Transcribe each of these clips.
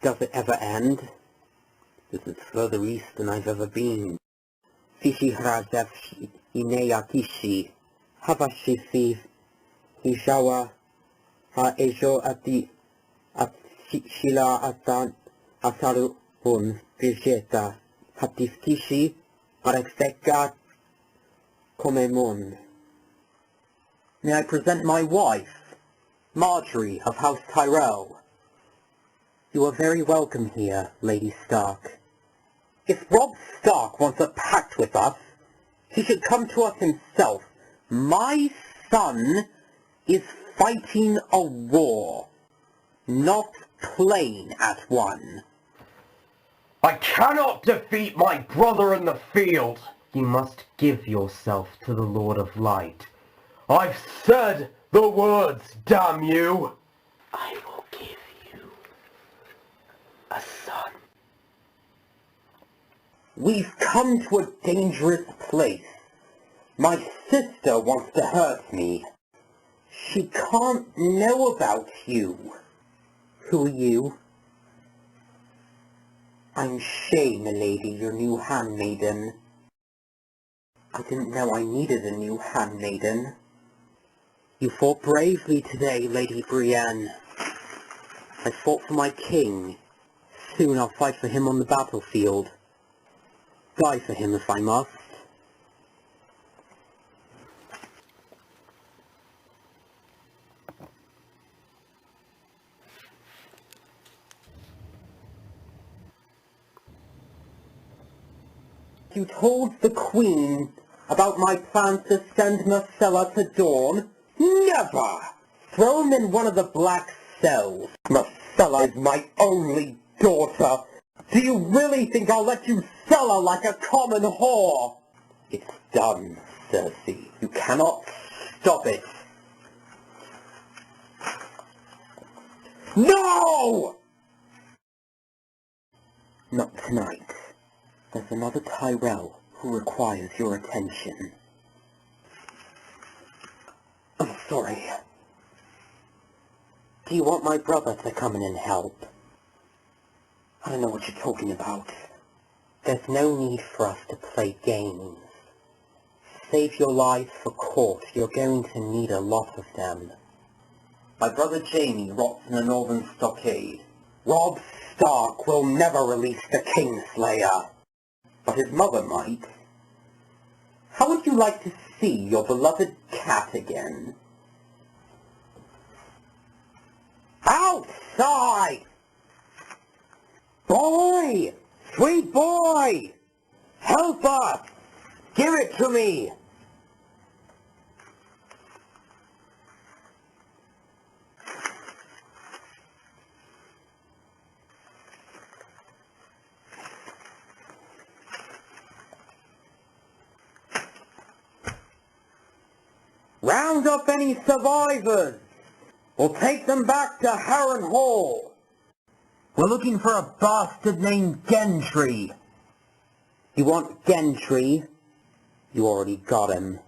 Does it ever end? This is further east than I've ever been. Fishi hrazev inea kishi. Havashifi hishawa ha ejo ati shila atan asaru hun vijeta hatiskishi arekfeka komemon. May I present my wife, Marjorie of House Tyrell? You are very welcome here, Lady Stark. If Robb Stark wants a pact with us, he should come to us himself. My son is fighting a war, not playing at one. I cannot defeat my brother in the field. You must give yourself to the Lord of Light. I've said the words, damn you! I will give you a son. We've come to a dangerous place. My sister wants to hurt me. She can't know about you. Who are you? I'm Shay, milady, your new handmaiden. I didn't know I needed a new handmaiden. You fought bravely today, Lady Brienne. I fought for my king. Soon I'll fight for him on the battlefield. Die for him if I must. You told the Queen about my plans to send Marcella to Dawn? Never! Throw him in one of the black cells. Marcella is my only daughter. Do you really think I'll let you sell her like a common whore? It's done, Cersei. You cannot stop it. No! Not tonight. There's another Tyrell who requires your attention. I'm sorry. Do you want my brother to come in and help? I don't know what you're talking about. There's no need for us to play games. Save your lives for court. You're going to need a lot of them. My brother Jaime rots in the northern stockade. Robb Stark will never release the Kingslayer. But his mother might. How would you like to see your beloved cat again? Outside! Boy! Sweet boy! Help us! Give it to me! Round up any survivors! We'll take them back to Harrenhal! We're looking for a bastard named Gendry. You want Gendry? You already got him.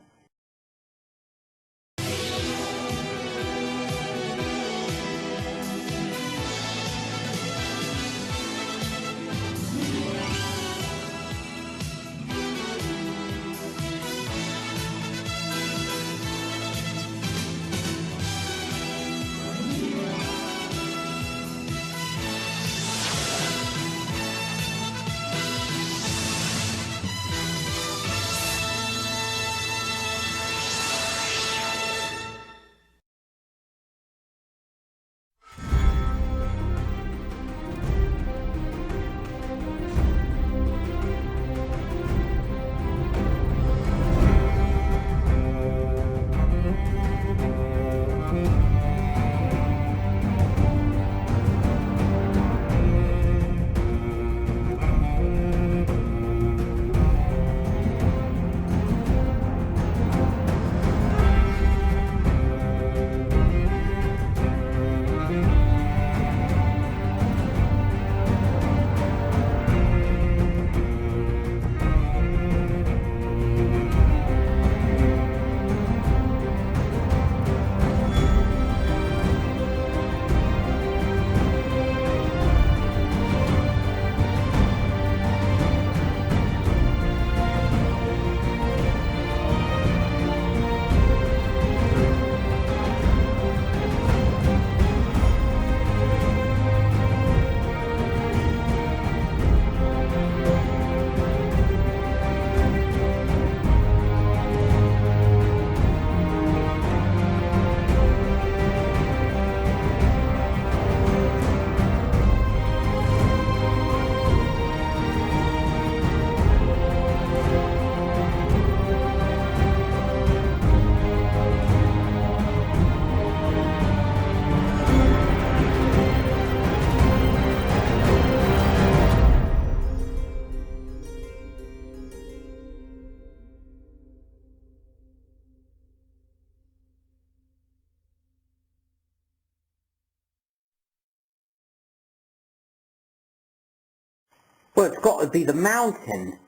Well, it's got to be the mountain.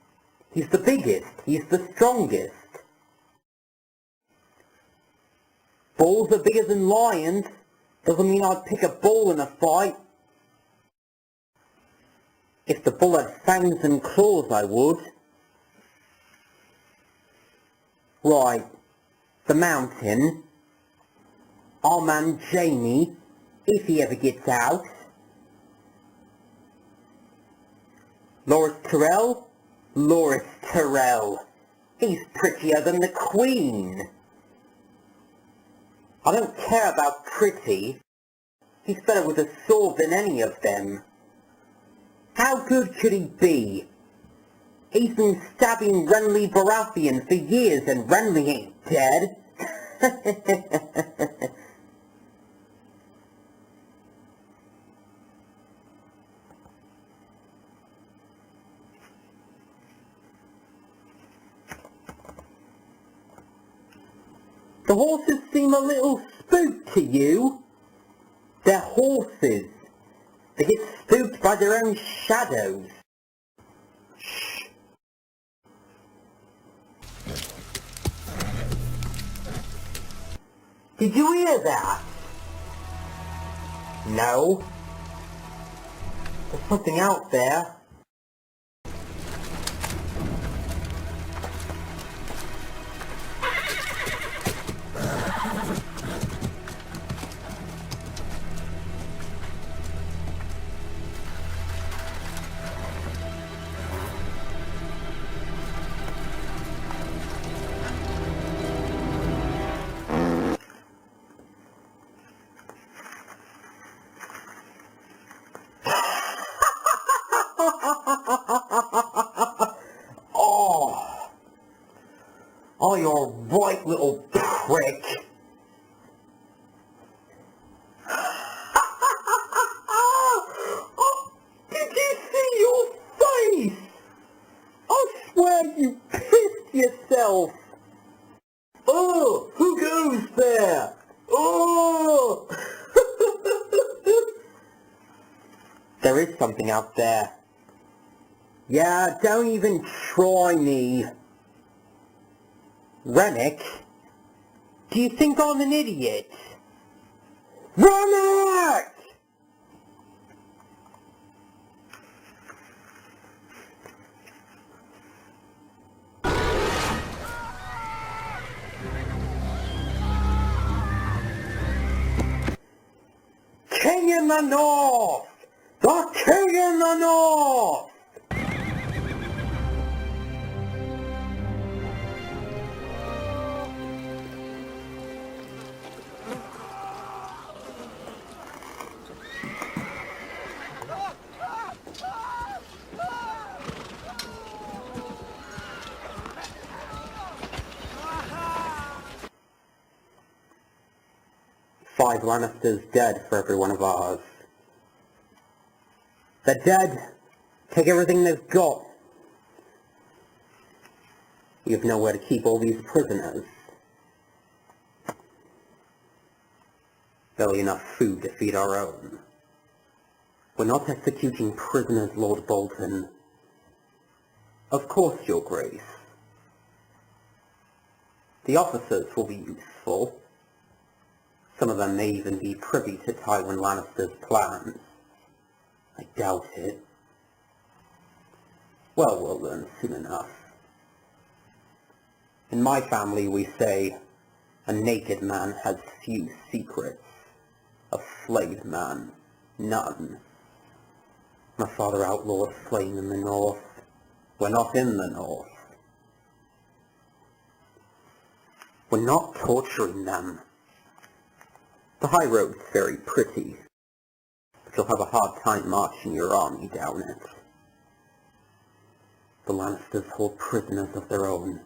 He's the biggest. He's the strongest. Bulls are bigger than lions. Doesn't mean I'd pick a bull in a fight. If the bull had fangs and claws, I would. Right. The mountain. Our man Jamie, if he ever gets out. Loras Tyrell? Loras Tyrell. He's prettier than the Queen. I don't care about pretty. He's better with a sword than any of them. How good could he be? He's been stabbing Renly Baratheon for years and Renly ain't dead. The horses seem a little spooked to you. They're horses. They get spooked by their own shadows. Shh. Did you hear that? No. There's something out there. Oh, you're a right little prick. Oh, did you see your face? I swear you pissed yourself. Oh, who goes there? Oh! There is something out there. Yeah, don't even try me. Rennick? Do you think I'm an idiot? Rennick! King in the North! The King in the North! Five Lannisters dead for every one of ours. They're dead. Take everything they've got. We have nowhere to keep all these prisoners. Barely enough food to feed our own. We're not executing prisoners, Lord Bolton. Of course, Your Grace. The officers will be useful. Some of them may even be privy to Tywin Lannister's plans. I doubt it. Well, we'll learn soon enough. In my family we say, a naked man has few secrets. A flayed man, none. My father outlawed flaying in the North. We're not in the North. We're not torturing them. The high road's very pretty, but you'll have a hard time marching your army down it. The Lannisters hold prisoners of their own.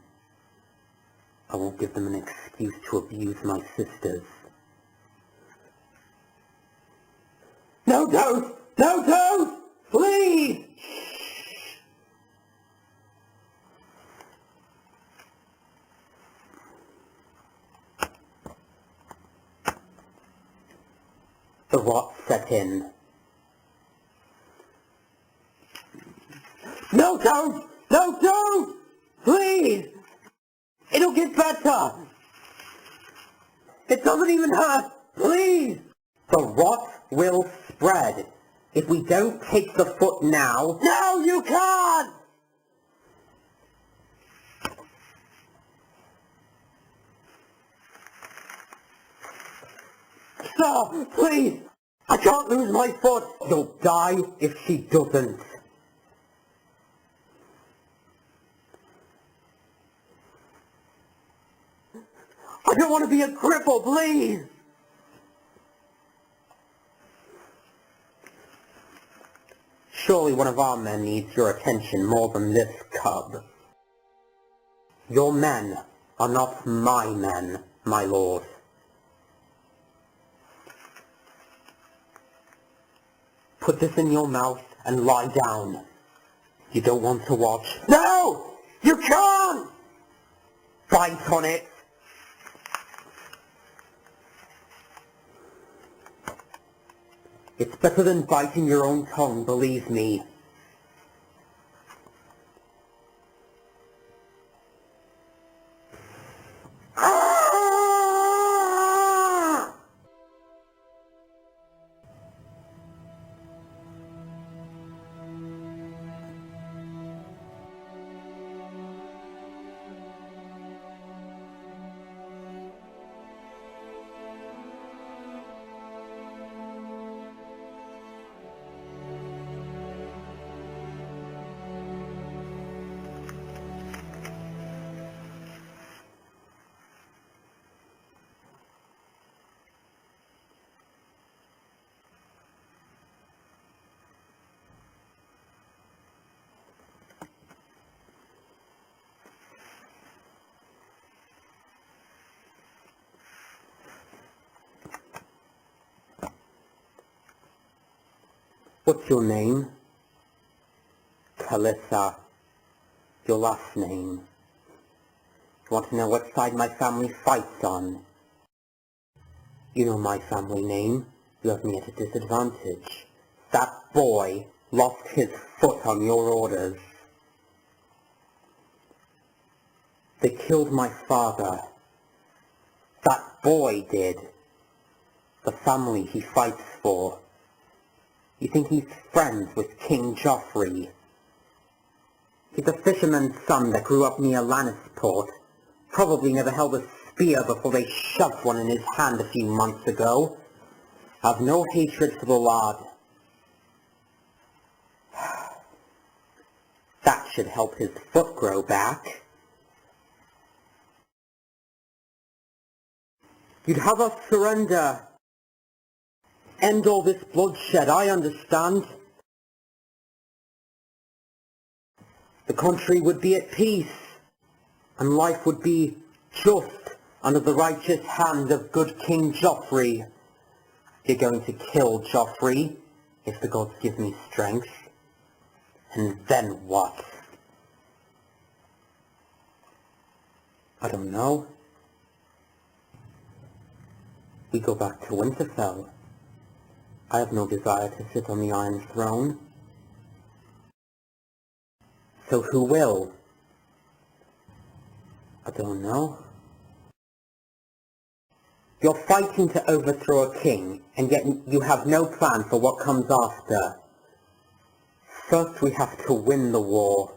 I won't give them an excuse to abuse my sisters. No, don't! No, don't! Please! The rot set in. No, don't! No, don't! Please! It'll get better! It doesn't even hurt! Please! The rot will spread. If we don't take the foot now... No, you can't! Sir, please! I can't lose my foot! You'll die if she doesn't. I don't want to be a cripple, please! Surely one of our men needs your attention more than this cub. Your men are not my men, my lord. Put this in your mouth and lie down. You don't want to watch? No! You can't! Bite on it! It's better than biting your own tongue, believe me. What's your name? Kalissa. Your last name. You want to know what side my family fights on? You know my family name. You have me at a disadvantage. That boy lost his foot on your orders. They killed my father. That boy did. The family he fights for. You think he's friends with King Joffrey? He's a fisherman's son that grew up near Lannisport. Probably never held a spear before they shoved one in his hand a few months ago. I've no hatred for the lad. That should help his foot grow back. You'd have us surrender. End all this bloodshed, I understand. The country would be at peace, and life would be just under the righteous hand of good King Joffrey. You're going to kill Joffrey, if the gods give me strength. And then what? I don't know. We go back to Winterfell. I have no desire to sit on the Iron Throne. So who will? I don't know. You're fighting to overthrow a king, and yet you have no plan for what comes after. First we have to win the war.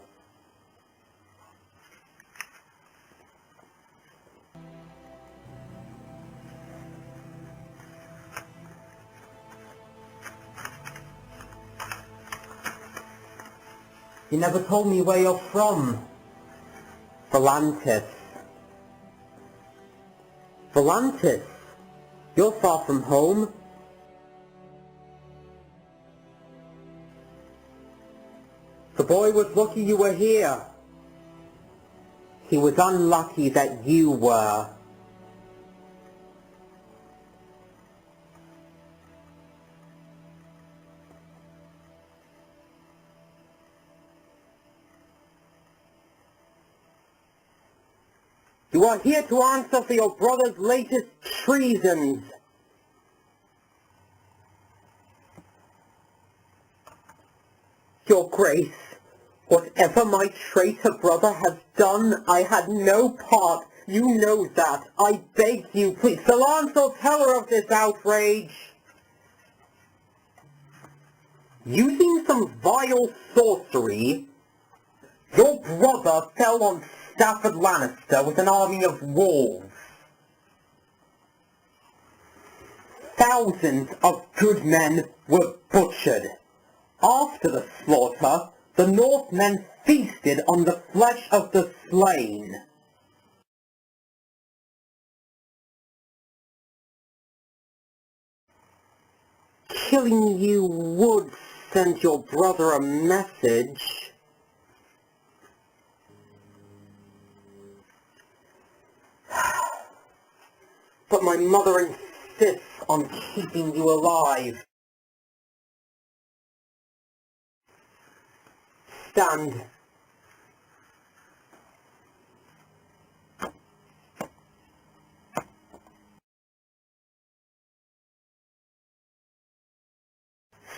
You never told me where you're from. Volantis. Volantis? You're far from home. The boy was lucky you were here. He was unlucky that you were. You are here to answer for your brother's latest treasons. Your Grace, Whatever my traitor brother has done, I had no part. You know that. I beg you, please. Solanso, tell her of this outrage. Using some vile sorcery, your brother fell on Stafford Lannister with an army of wolves. Thousands of good men were butchered. After the slaughter, the Northmen feasted on the flesh of the slain. Killing you would send your brother a message. But my mother insists on keeping you alive. Stand.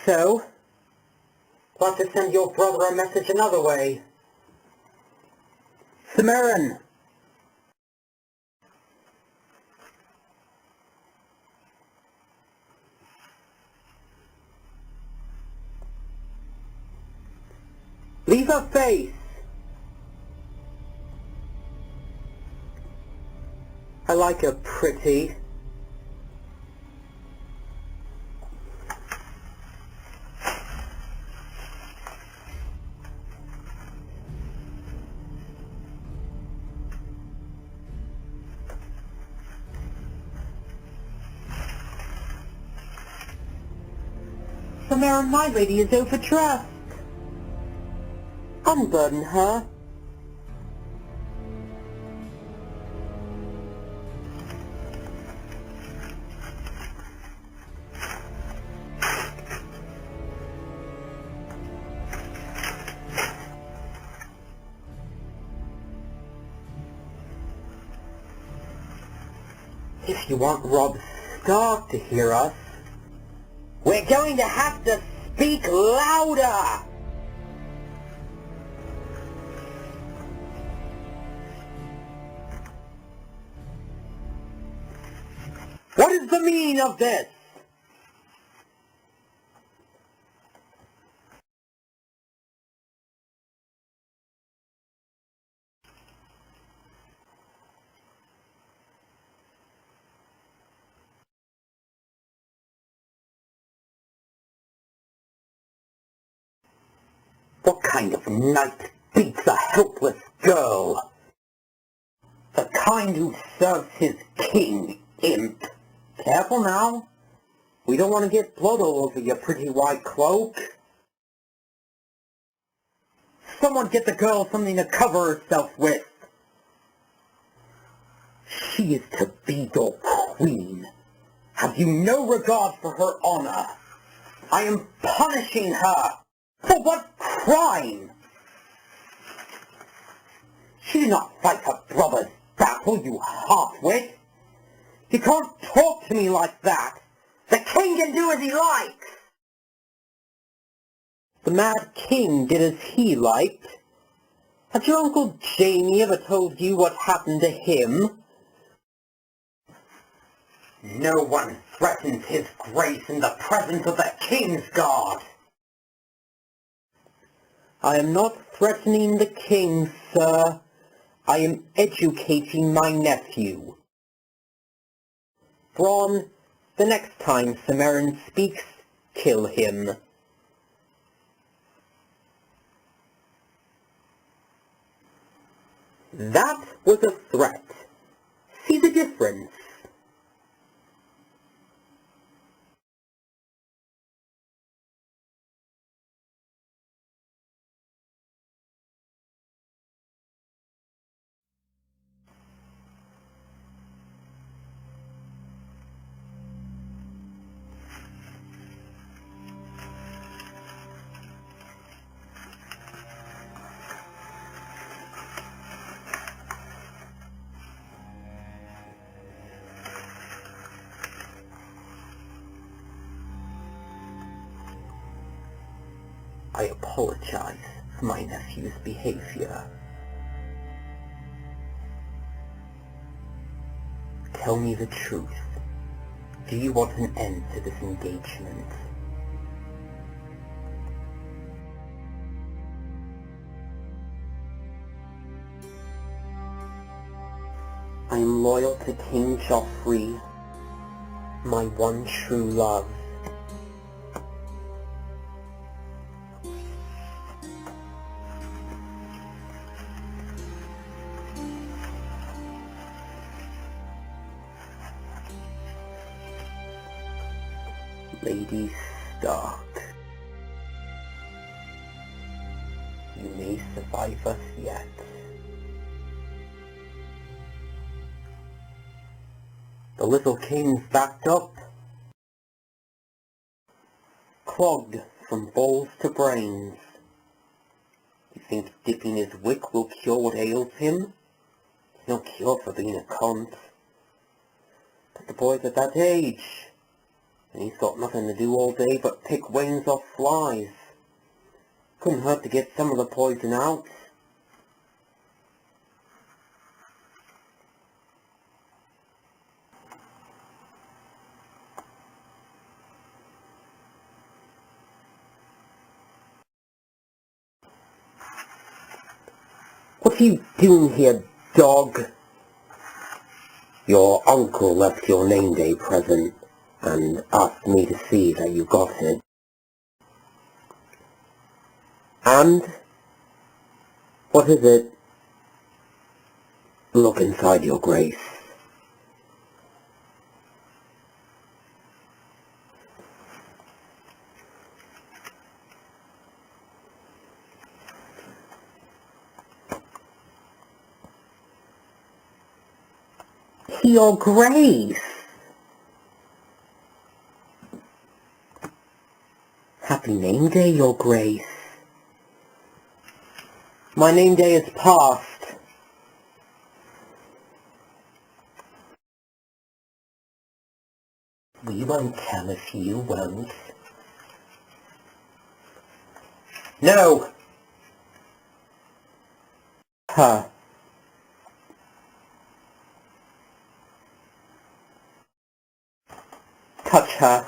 So, plan to send your brother a message another way. Samarin! Leave her face! I like her pretty. Samarin, my lady is overdressed. Unburden her. If you want Robb Stark to hear us, we're going to have to speak louder! What is the meaning of this? What kind of knight beats a helpless girl? The kind who serves his king, imp. Careful now. We don't want to get blood all over your pretty white cloak. Someone get the girl something to cover herself with. She is to be your queen. Have you no regard for her honor? I am punishing her. For what crime? She did not fight her brother's battle, you half-wit. You can't talk to me like that. The king can do as he likes. The Mad King did as he liked. Has your Uncle Jamie ever told you what happened to him? No one threatens his grace in the presence of the King's guard. I am not threatening the king, sir. I am educating my nephew. Bronn, the next time Samarin speaks, kill him. That was a threat. See the difference? I apologize for my nephew's behavior. Tell me the truth. Do you want an end to this engagement? I am loyal to King Joffrey, my one true love. Lady Stark, you may survive us yet. The little king's backed up, clogged from balls to brains. You think dipping his wick will cure what ails him? There's no cure for being a cunt. But the boy's at that age, and he's got nothing to do all day but pick wings off flies. Couldn't hurt to get some of the poison out. What are you doing here, dog? Your uncle left your name day present and asked me to see that you got it. And? What is it? Look inside, your grace. Your grace! Happy name day, your grace. My name day is past. We won't tell if you won't. No! Her. Touch her.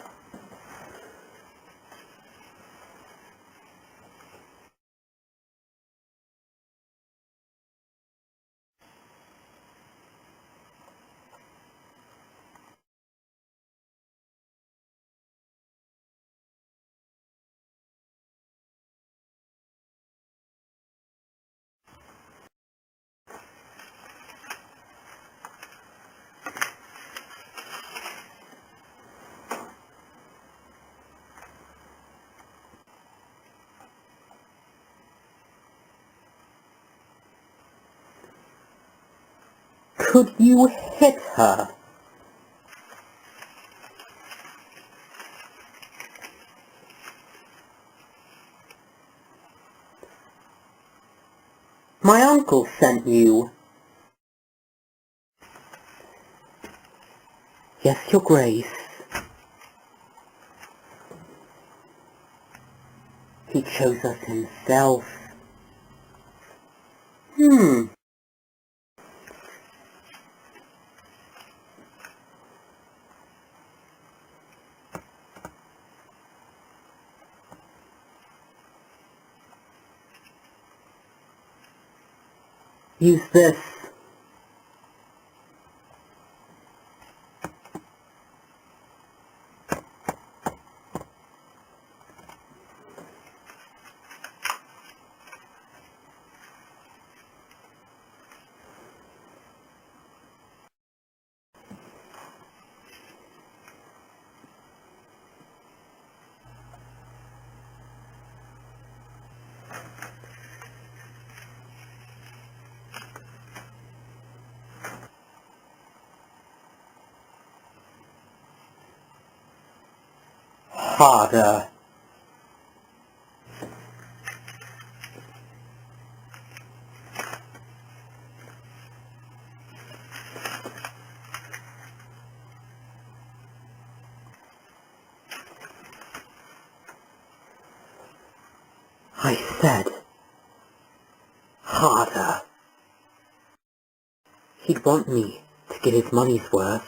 Could you hit her? My uncle sent you. Yes, your grace. He chose us himself. Use this. Harder. I said, he'd want me to get his money's worth.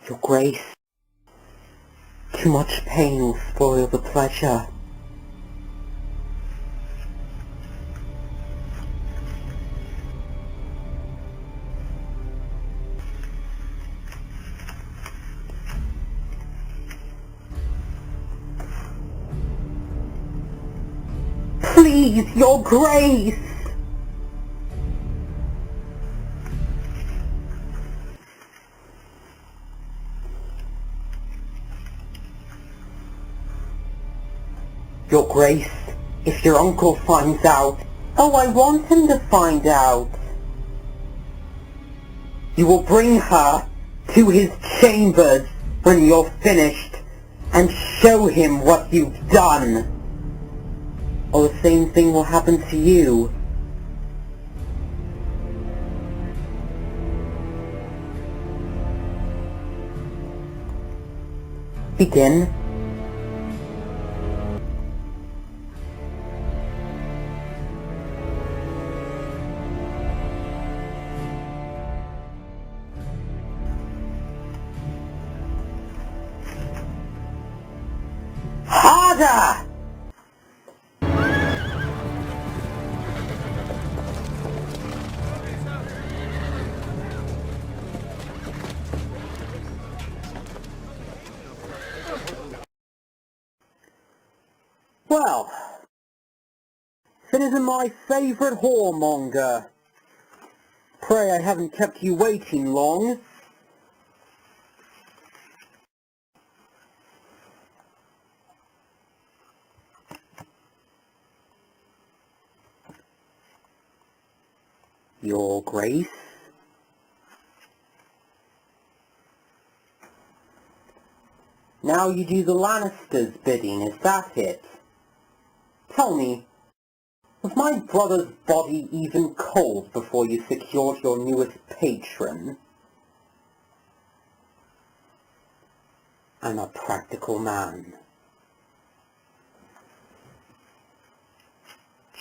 Your Grace, too much pain will spoil the pleasure. Please, Your Grace! Your Grace, if your uncle finds out... Oh, I want him to find out. You will bring her to his chambers when you're finished and show him what you've done. Or the same thing will happen to you. Begin. Harder! Well, if it isn't my favourite whoremonger. Pray I haven't kept you waiting long. Your Grace? Now you do the Lannisters' bidding, is that it? Tell me, was my brother's body even cold before you secured your newest patron? I'm a practical man.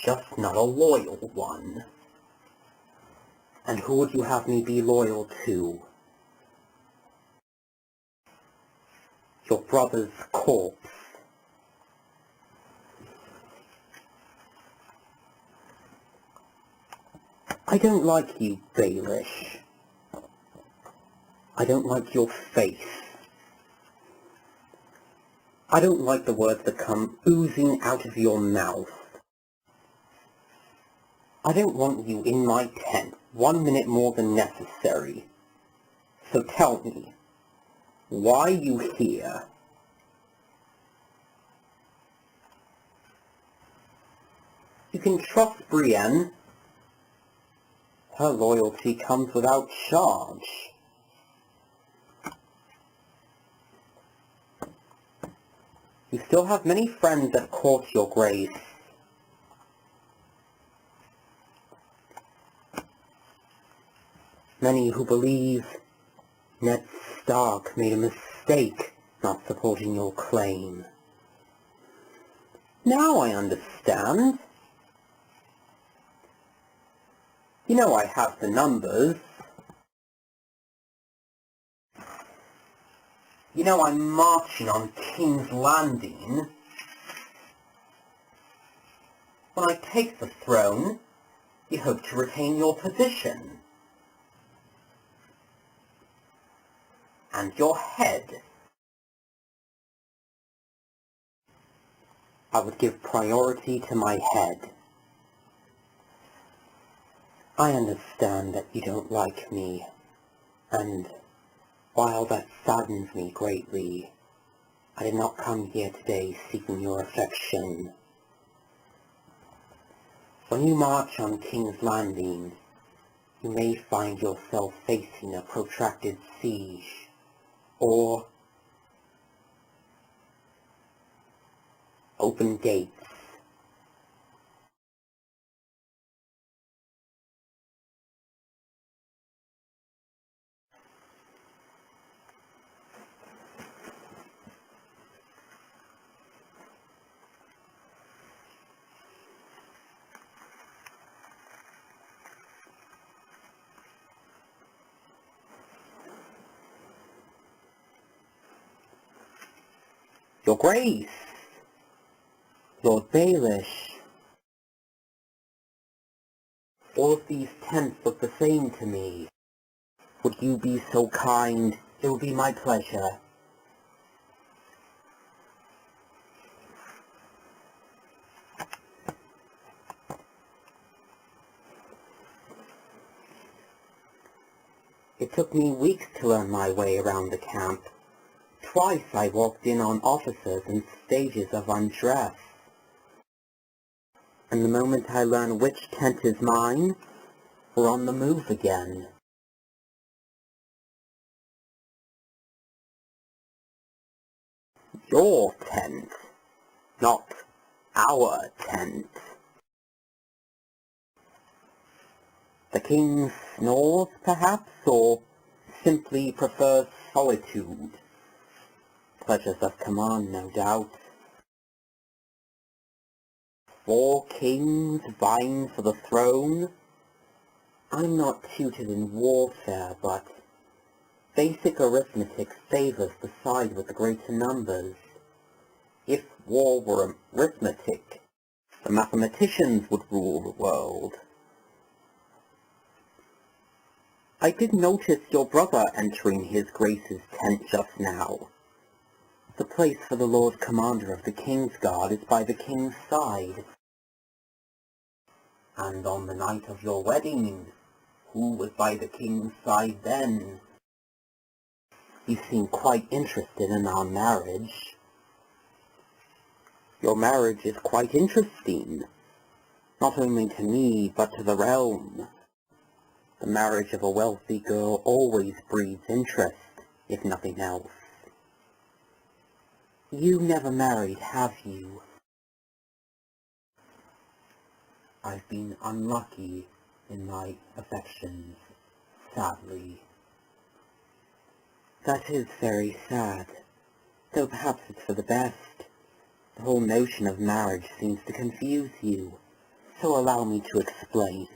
Just not a loyal one. And who would you have me be loyal to? Your brother's corpse. I don't like you, Baelish. I don't like your face. I don't like the words that come oozing out of your mouth. I don't want you in my tent 1 minute more than necessary. So tell me, why are you here? You can trust Brienne. Her loyalty comes without charge. You still have many friends at court, Your Grace. Many who believe Ned Stark made a mistake not supporting your claim. Now I understand. You know I have the numbers. You know I'm marching on King's Landing. When I take the throne, you hope to retain your position. And your head. I would give priority to my head. I understand that you don't like me, and while that saddens me greatly, I did not come here today seeking your affection. When you march on King's Landing, you may find yourself facing a protracted siege, or open gates. Your Grace, Lord Baelish, all of these tents look the same to me. Would you be so kind? It would be my pleasure. It took me weeks to learn my way around the camp. Twice I walked in on officers in stages of undress. And the moment I learn which tent is mine, we're on the move again. Your tent, not our tent. The king snores, perhaps, or simply prefers solitude. Pleasures of command, no doubt. 4 kings vying for the throne? I'm not tutored in warfare, but basic arithmetic favors the side with the greater numbers. If war were arithmetic, the mathematicians would rule the world. I did notice your brother entering his Grace's tent just now. The place for the Lord Commander of the King's Guard is by the King's side. And on the night of your wedding, who was by the King's side then? You seem quite interested in our marriage. Your marriage is quite interesting, not only to me, but to the realm. The marriage of a wealthy girl always breeds interest, if nothing else. You never married, have you? I've been unlucky in my affections, sadly. That is very sad, though perhaps it's for the best. The whole notion of marriage seems to confuse you, so allow me to explain.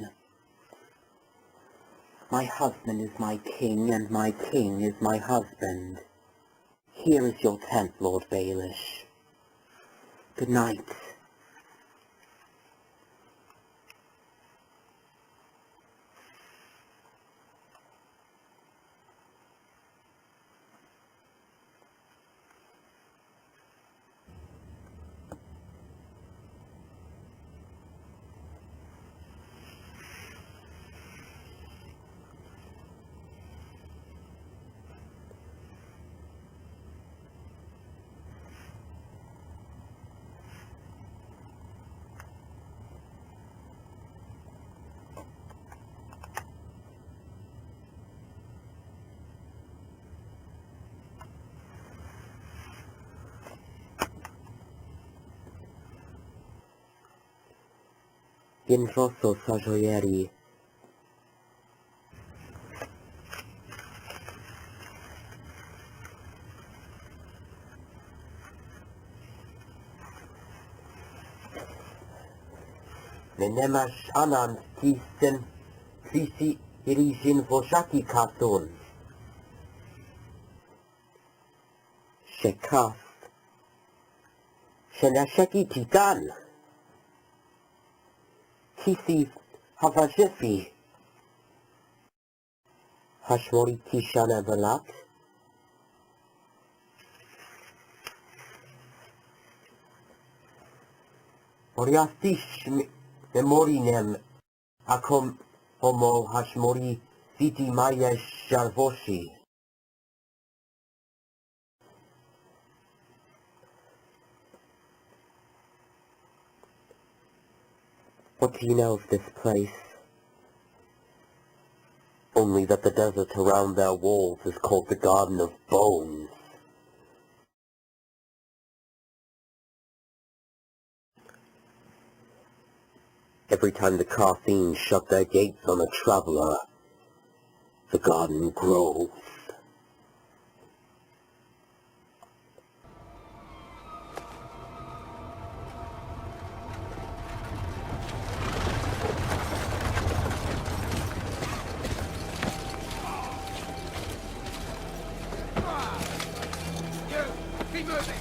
My husband is my king, and my king is my husband. Here is your tent, Lord Baelish. Good night. Bien rosso so gioielli. Menemash anan tisen fisi irijin voshaki katon. Shekas. Shenasheki titan. Kisi havashifi. Hashmori tishana velat. Oriastish memorinem akom homo hashmori viti maya sharvoshi. What do you know of this place? Only that the desert around their walls is called the Garden of Bones. Every time the Qartheen shut their gates on a traveler, the garden grows. Keep moving!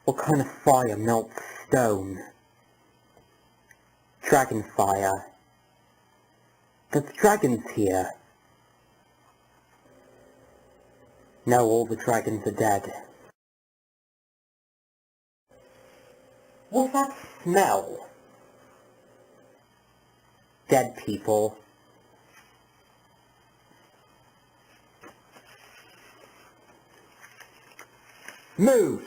What kind of fire melts stone? Dragon fire. There's dragons here. Now all the dragons are dead. What's that smell? Dead people. Move!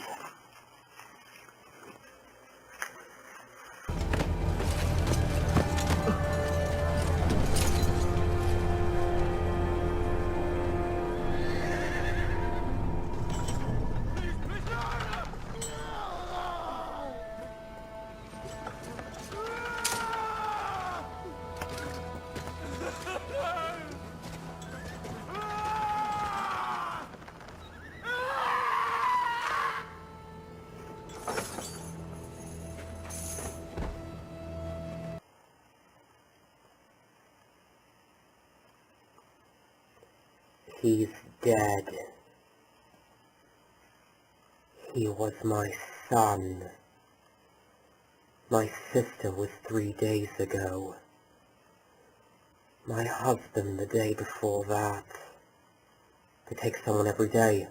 He's dead. He was my son. My sister was 3 days ago. My husband the day before that. They take someone every day.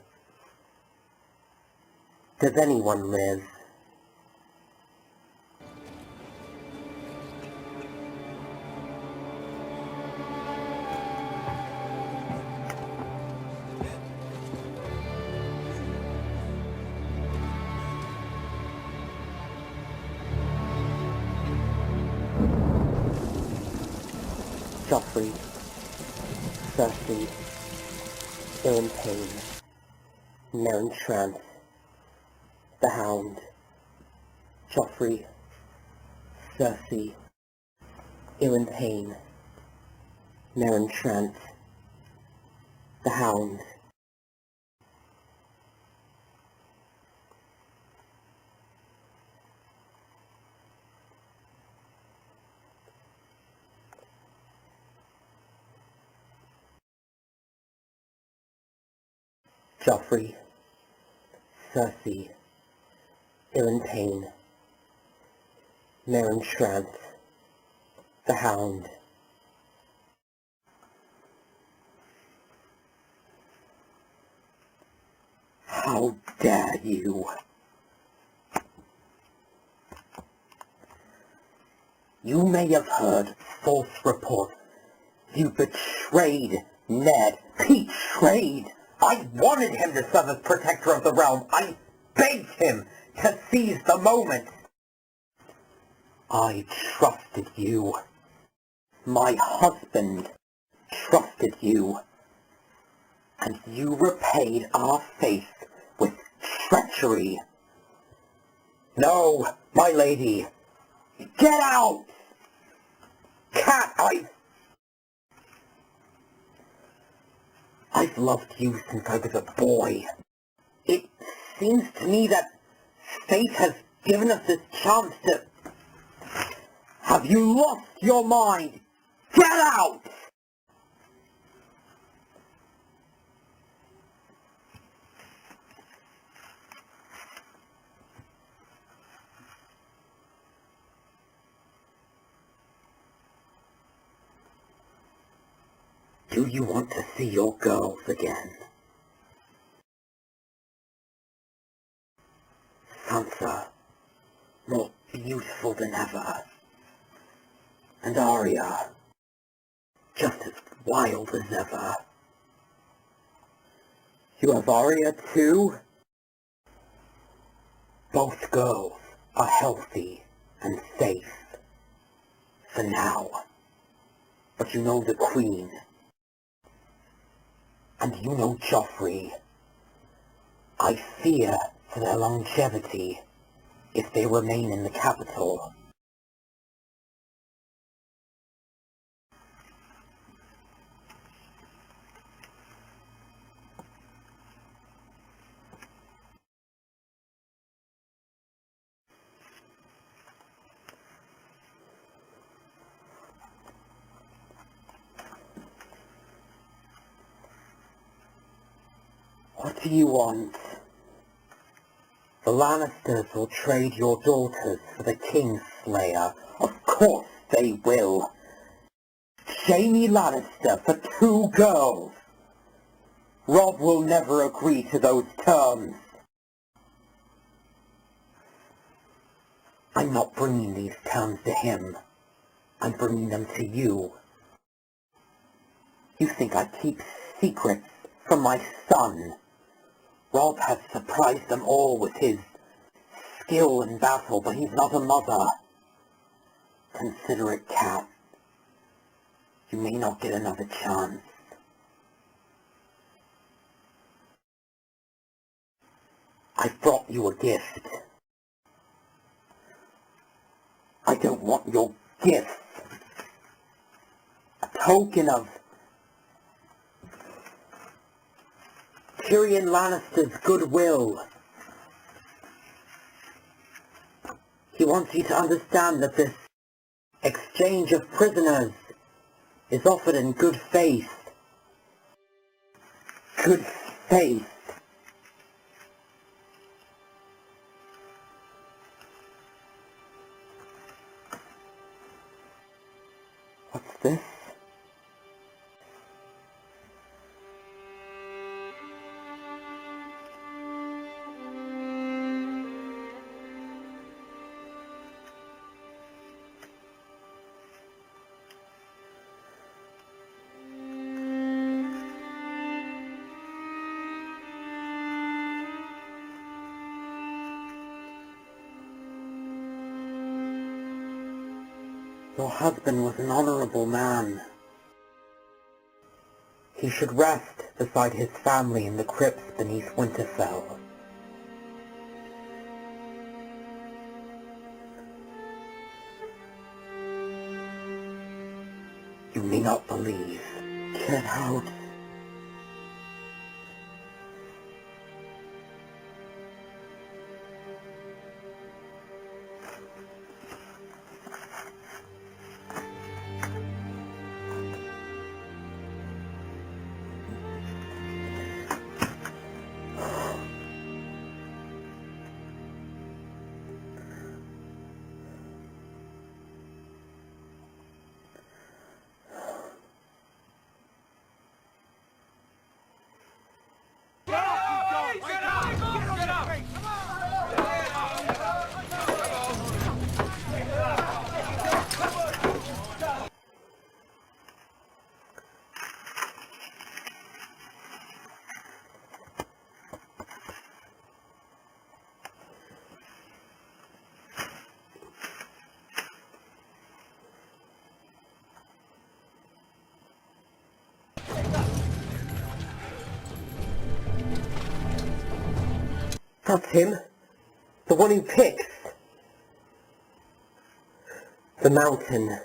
Does anyone live? Joffrey, Cersei, Iron Pain, Meryn Trant, the Hound. Joffrey, Cersei, Iron Pain, Meryn Trant, the Hound. Joffrey, Cersei, Iron Pain, Meryn Trant, the Hound. How dare you! You may have heard false reports. You betrayed Ned. Betrayed! I wanted him to serve as protector of the realm. I begged him to seize the moment. I trusted you. My husband trusted you. And you repaid our faith with treachery. No, my lady. Get out! Cat, I've loved you since I was a boy. It seems to me that fate has given us this chance to... Have you lost your mind? Get out! Do you want to see your girls again? Sansa, more beautiful than ever. And Arya, just as wild as ever. You have Arya too? Both girls are healthy and safe. For now. But you know the Queen. And you know Joffrey. I fear for their longevity if they remain in the capital. What do you want? The Lannisters will trade your daughters for the Kingslayer. Of course they will. Jaime Lannister for 2 girls. Robb will never agree to those terms. I'm not bringing these terms to him. I'm bringing them to you. You think I keep secrets from my son? Robb has surprised them all with his skill in battle, but he's not a mother. Consider it, Cat. You may not get another chance. I brought you a gift. I don't want your gift. A token of Tyrion Lannister's goodwill. He wants you to understand that this exchange of prisoners is offered in good faith. Good faith. What's this? Your husband was an honorable man. He should rest beside his family in the crypts beneath Winterfell. You may not believe. Get out. That's him. The one who picks. The mountain.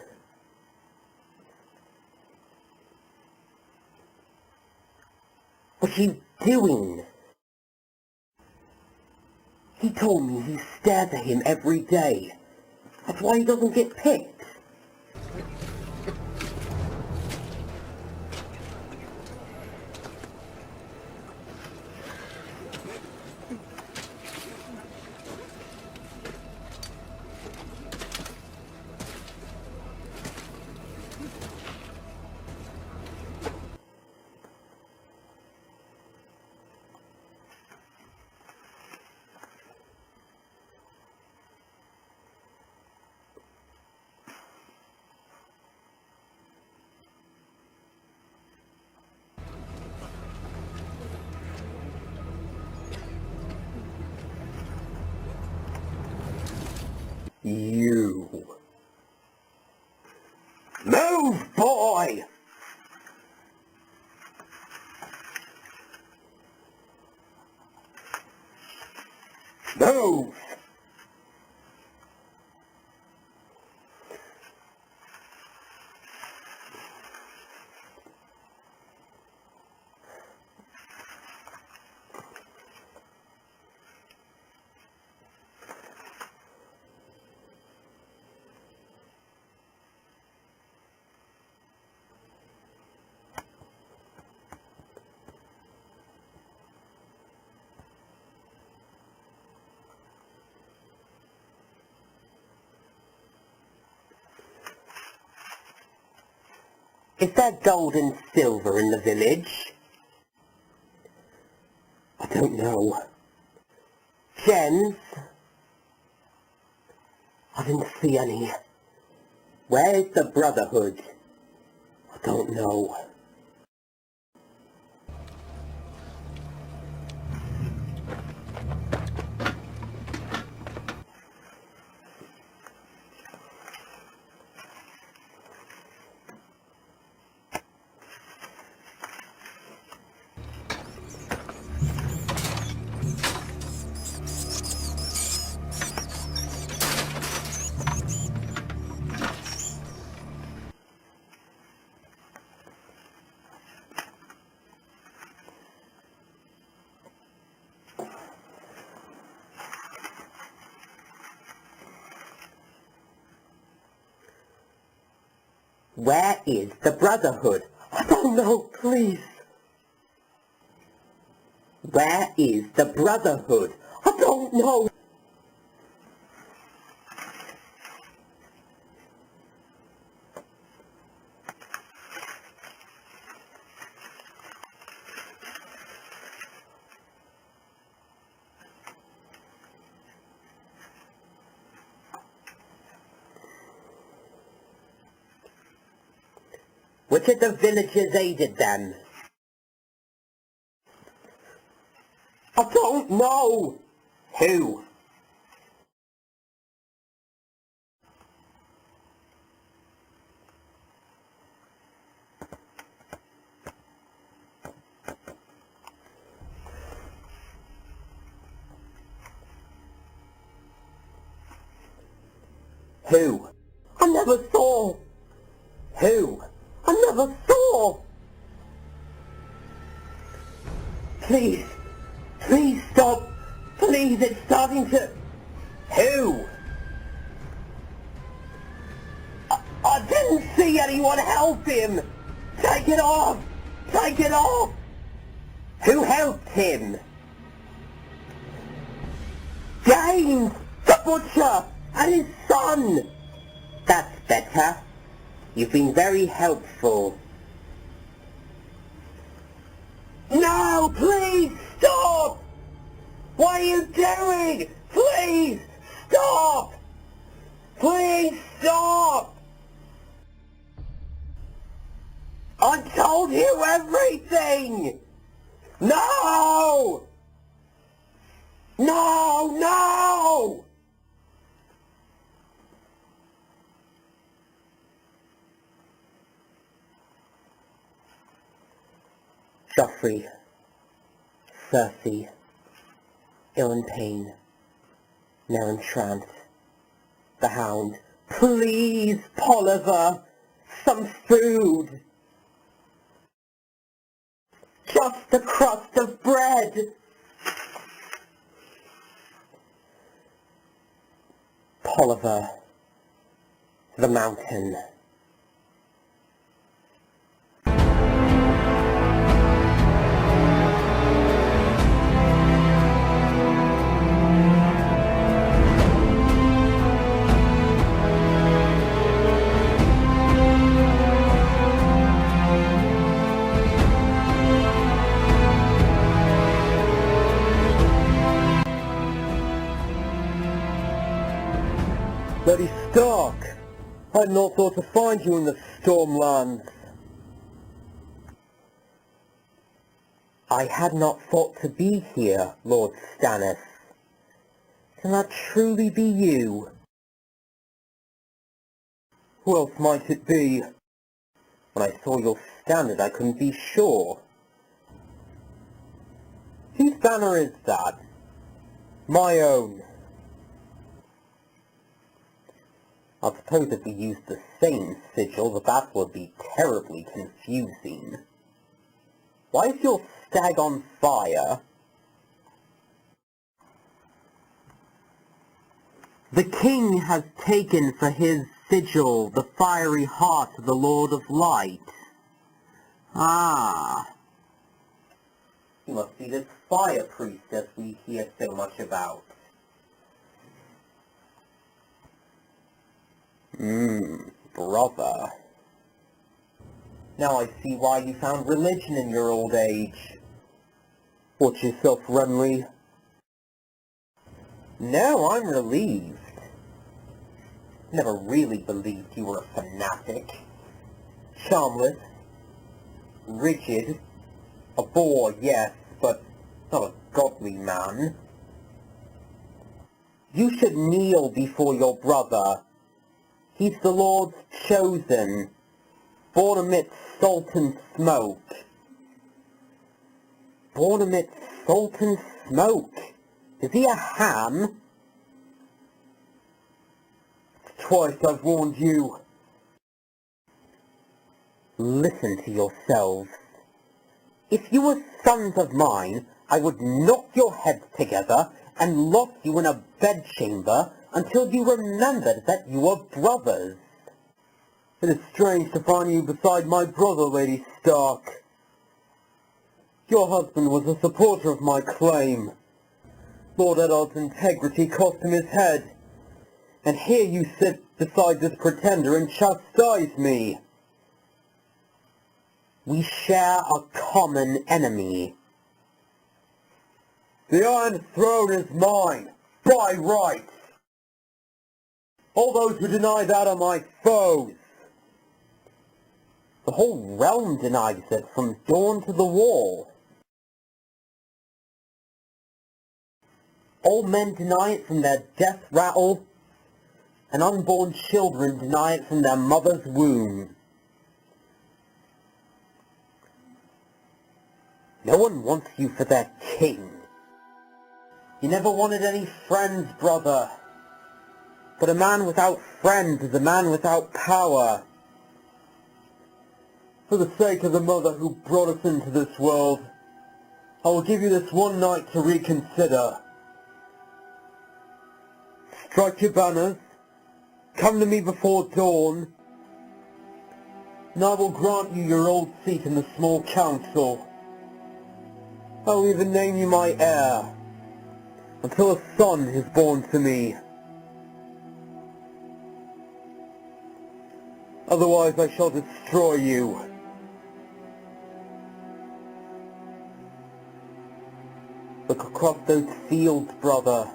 What are you doing? He told me he stares at him every day. That's why he doesn't get picked. You. Move, boy! Move! Is there gold and silver in the village? I don't know. Gems? I didn't see any. Where's the Brotherhood? I don't know. Where is the Brotherhood? I don't know, please. Where is the Brotherhood? I don't know. Which of the villagers aided them? I don't know. Who? Who? I never saw. Who? I never saw. Please. Please stop. Please, it's starting to... Who? I didn't see anyone help him. Take it off. Take it off. Who helped him? James, the butcher, and his son. That's better. You've been very helpful. No, please, stop! What are you doing? Please, stop! Please, stop! I told you everything! No! No, no! Joffrey, Cersei, ill in pain, now entranced. The Hound. Please, Polliver, some food. Just a crust of bread. Polliver, to the mountain. Lady Stark, I had not thought to find you in the Stormlands. I had not thought to be here, Lord Stannis. Can that truly be you? Who else might it be? When I saw your standard, I couldn't be sure. Whose banner is that? My own. I suppose if we used the same sigil, the battle would be terribly confusing. Why is your stag on fire? The king has taken for his sigil the fiery heart of the Lord of Light. Ah. He must be this fire priestess we hear so much about. Brother. Now I see why you found religion in your old age. Watch yourself, Renly. No, I'm relieved. Never really believed you were a fanatic. Charmless. Rigid. A bore, yes, but not a godly man. You should kneel before your brother. He's the Lord's chosen, born amidst salt and smoke. Born amidst salt and smoke? Is he a ham? Twice I've warned you. Listen to yourselves. If you were sons of mine, I would knock your heads together and lock you in a bedchamber until you remembered that you were brothers. It is strange to find you beside my brother, Lady Stark. Your husband was a supporter of my claim. Lord Eddard's integrity cost him his head. And here you sit beside this pretender and chastise me. We share a common enemy. The Iron Throne is mine, by right. All those who deny that are my foes. The whole realm denies it from dawn to the wall. Old men deny it from their death rattle, and unborn children deny it from their mother's womb. No one wants you for their king. You never wanted any friends, brother. But a man without friends is a man without power. For the sake of the mother who brought us into this world, I will give you this one night to reconsider. Strike your banners, come to me before dawn, and I will grant you your old seat in the small council. I will even name you my heir, until a son is born to me. Otherwise I shall destroy you. Look across those fields, brother.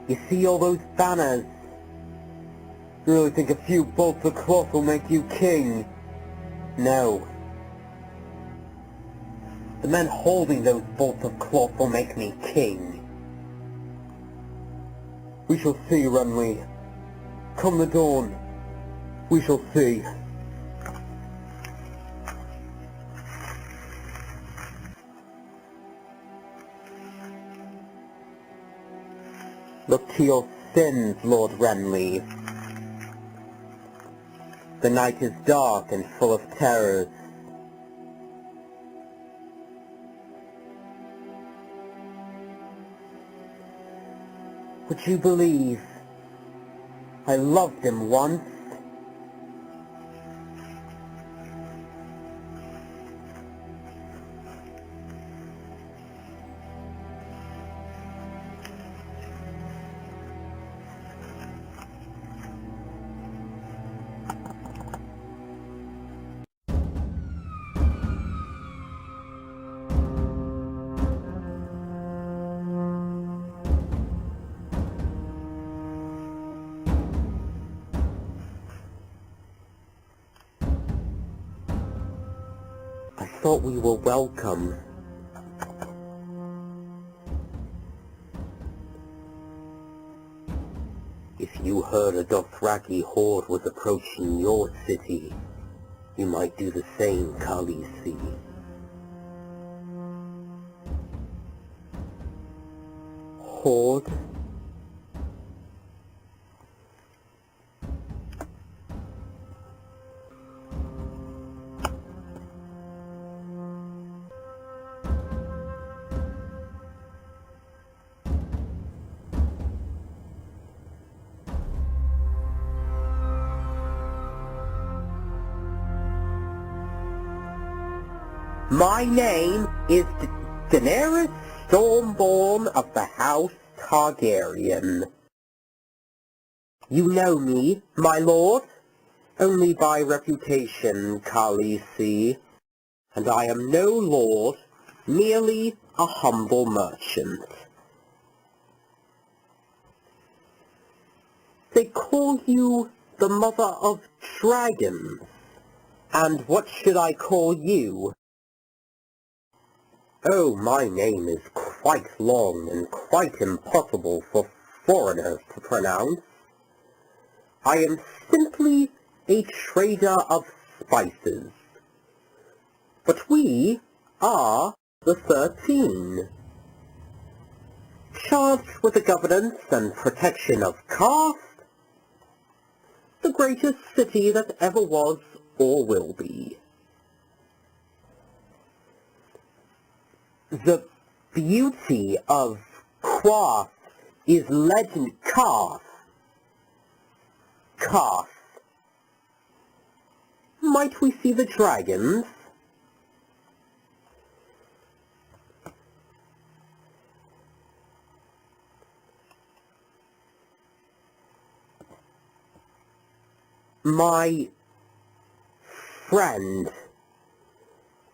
You see all those banners? You really think a few bolts of cloth will make you king? No. The men holding those bolts of cloth will make me king. We shall see, Renly. Come the dawn, we shall see. Look to your sins, Lord Renly. The night is dark and full of terrors. Would you believe I loved him once? I thought we were welcome. If you heard a Dothraki horde was approaching your city, you might do the same, Khaleesi. Horde? My name is Daenerys Stormborn of the House Targaryen. You know me, my lord, only by reputation, Khaleesi, and I am no lord, merely a humble merchant. They call you the Mother of Dragons, and what should I call you? Oh, my name is quite long and quite impossible for foreigners to pronounce. I am simply a trader of spices. But we are the 13, charged with the governance and protection of Qarth, the greatest city that ever was or will be. The beauty of Qarth is legend. Qarth. Might we see the dragons? My friend,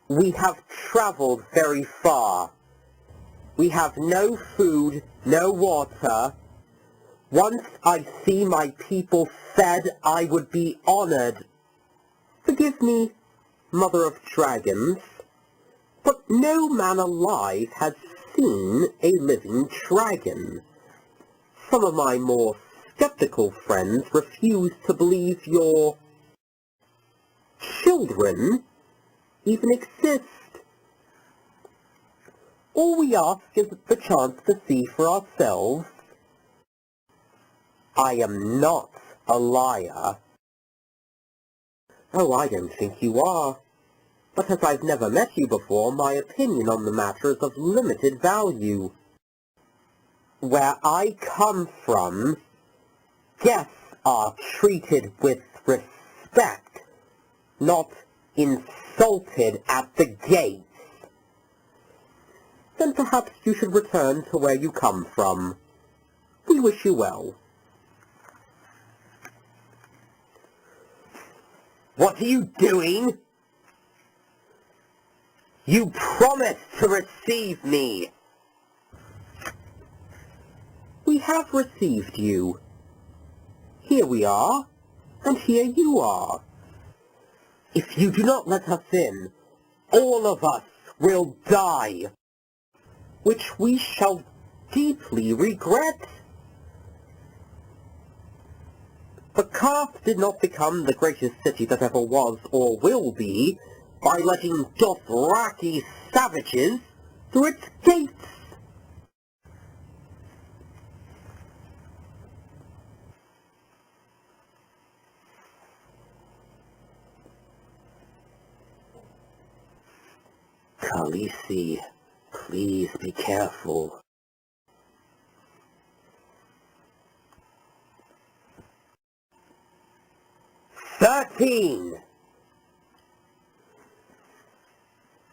we have traveled very far. We have no food, no water. Once I see my people fed, I would be honored. Forgive me, Mother of Dragons, but no man alive has seen a living dragon. Some of my more skeptical friends refuse to believe your children even exist. All we ask is the chance to see for ourselves. I am not a liar. Oh, I don't think you are. But as I've never met you before, my opinion on the matter is of limited value. Where I come from, guests are treated with respect, not insulted at the gates. Then perhaps you should return to where you come from. We wish you well. What are you doing? You promised to receive me. We have received you. Here we are, and here you are. If you do not let us in, all of us will die, which we shall deeply regret. But Qarth did not become the greatest city that ever was or will be by letting Dothraki savages through its gates. Khaleesi, please be careful. "13.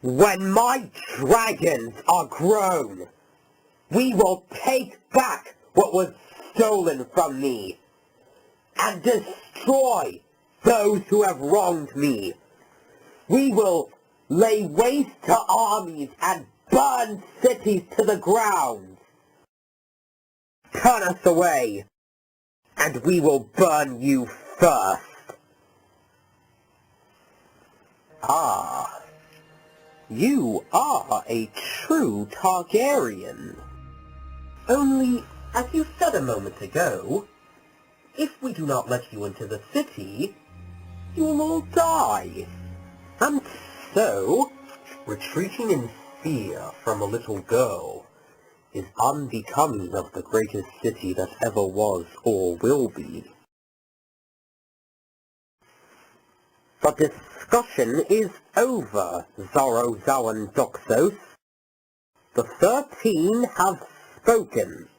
When my dragons are grown, we will take back what was stolen from me, and destroy those who have wronged me. We will lay waste to armies and burn cities to the ground. Turn us away, and we will burn you first." "Ah, you are a true Targaryen. Only, as you said a moment ago, if we do not let you into the city, you will all die. And so, retreating in fear from a little girl is unbecoming of the greatest city that ever was or will be." "The discussion is over, Zoro Zawan Doxos. The 13 have spoken.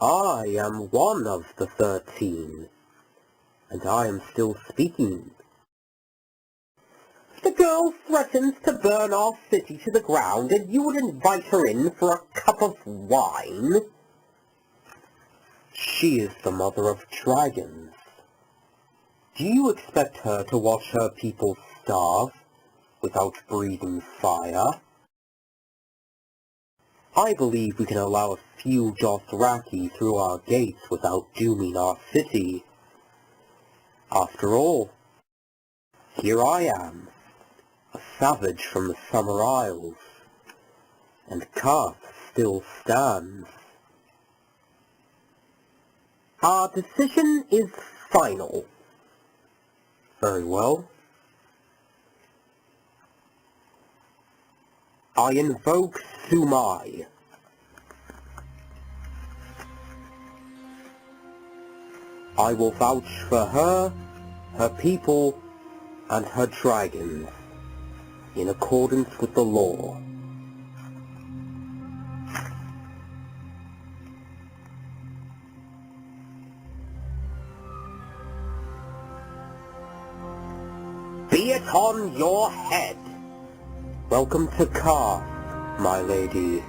I am one of the 13, and I am still speaking. If the girl threatens to burn our city to the ground, and you would invite her in for a cup of wine, she is the mother of dragons. Do you expect her to watch her people starve without breathing fire? I believe we can allow a few Dothraki through our gates without dooming our city. After all, here I am, a savage from the Summer Isles, and Qarth still stands. Our decision is final." "Very well. I invoke Sumai. I will vouch for her, her people, and her dragons, in accordance with the law." "Be it on your head. Welcome to Qarth, my lady."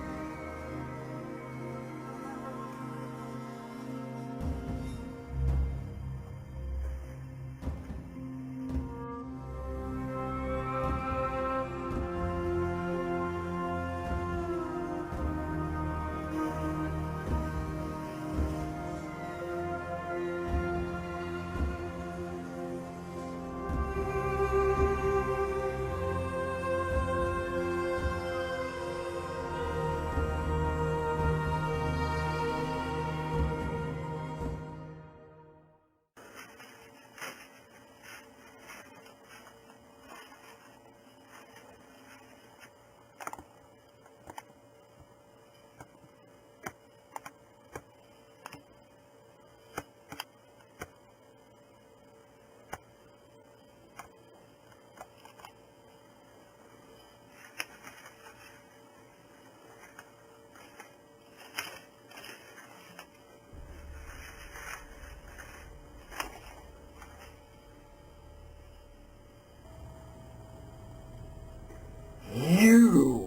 "You!"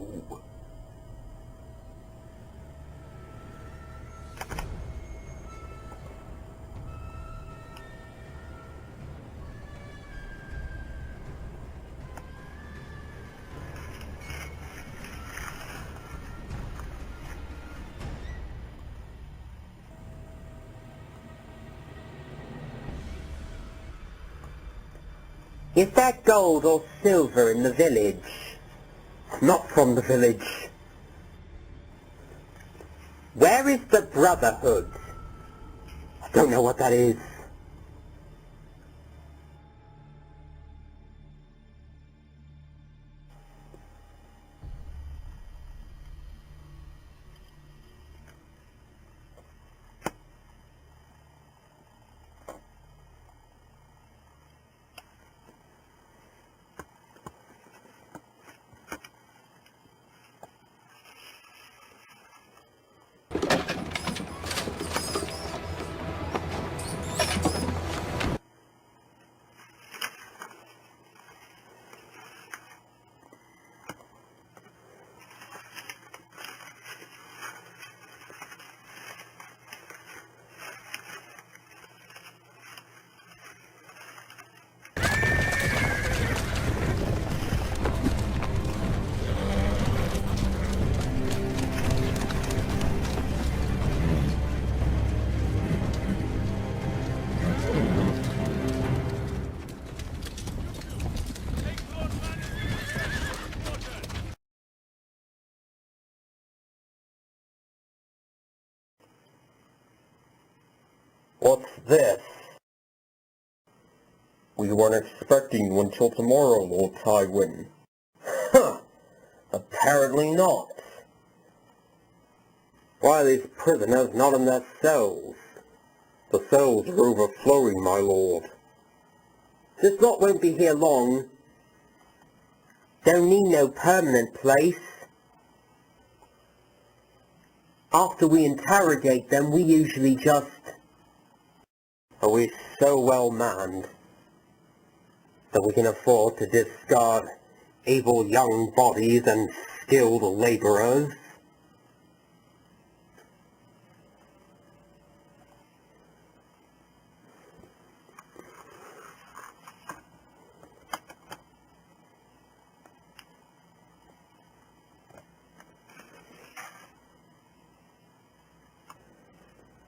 "Is that gold or silver in the village?" "Not from the village." "Where is the Brotherhood?" "I don't know what that is." What's this? We weren't expecting you until tomorrow, Lord Tywin. Huh! Apparently not. Why are these prisoners not in their cells? The cells are overflowing, my lord. This lot won't be here long. Don't need no permanent place. After we interrogate them, we usually just... Are we so well manned that we can afford to discard able young bodies and skilled labourers?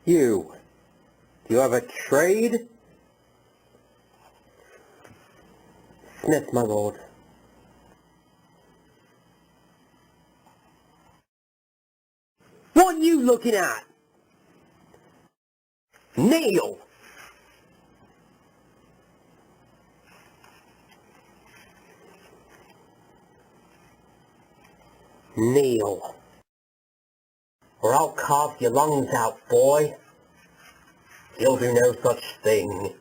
You, do you have a trade? Smith, my lord. What are you looking at? Kneel! Kneel. Or I'll carve your lungs out, boy. You'll do no such thing.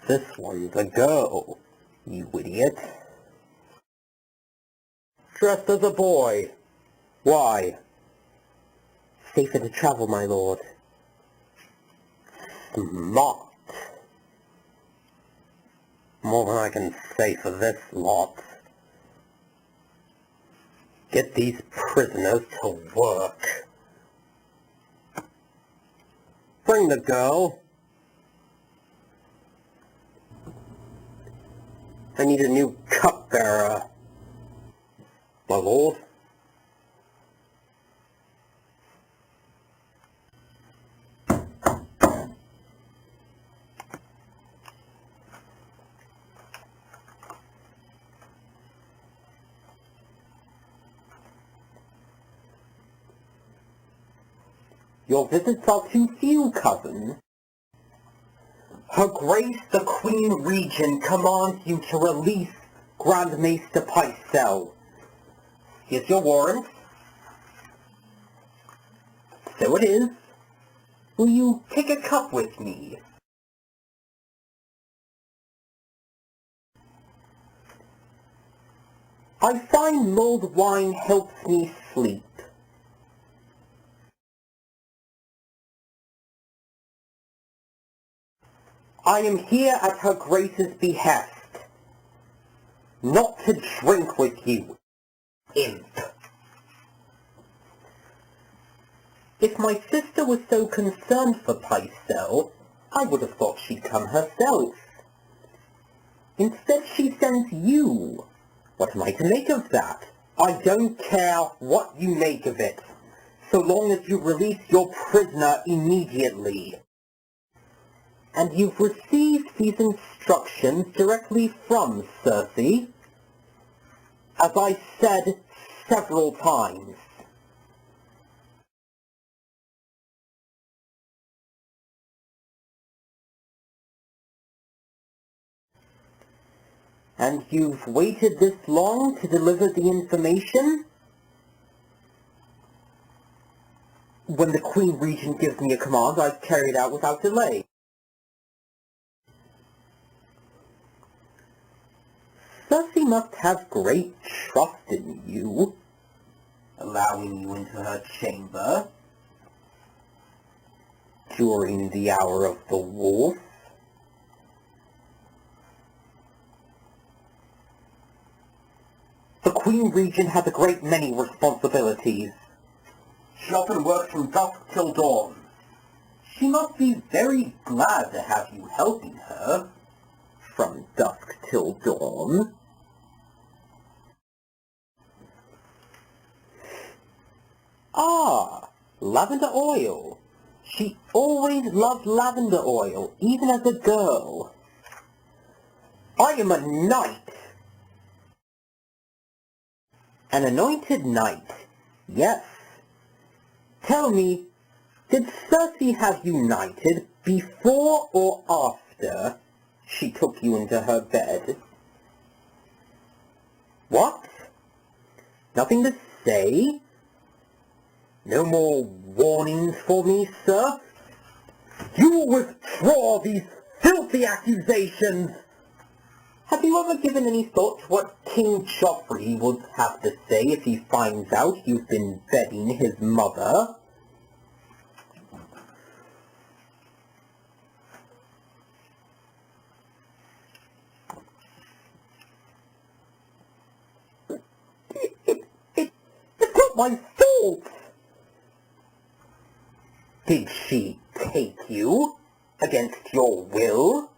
This one's a girl, you idiot. Dressed as a boy. Why? Safer to travel, my lord. Smart. More than I can say for this lot. Get these prisoners to work. Bring the girl. I need a new cupbearer. My lord. Your visits are too few, cousin. Her Grace the Queen Regent commands you to release Grand Maester Pycelle. Here's your warrant. So it is. Will you take a cup with me? I find mulled wine helps me sleep. I am here at Her Grace's behest, not to drink with you, imp. If my sister was so concerned for Pycelle, I would have thought she'd come herself. Instead she sends you. What am I to make of that? I don't care what you make of it, so long as you release your prisoner immediately. And you've received these instructions directly from Cersei, as I said several times. And you've waited this long to deliver the information? When the Queen Regent gives me a command, I carry it out without delay. Cersei must have great trust in you, allowing you into her chamber during the hour of the wolf. The Queen Regent has a great many responsibilities. She often works from dusk till dawn. She must be very glad to have you helping her from dusk till dawn. Ah, lavender oil. She always loved lavender oil, even as a girl. I am a knight. An anointed knight, yes. Tell me, did Cersei have you knighted Before or after she took you into her bed? What? Nothing to say? No more warnings for me, sir? You will withdraw these filthy accusations! Have you ever given any thought to what King Joffrey would have to say if he finds out you've been bedding his mother? It's not my fault! Did she take you against your will?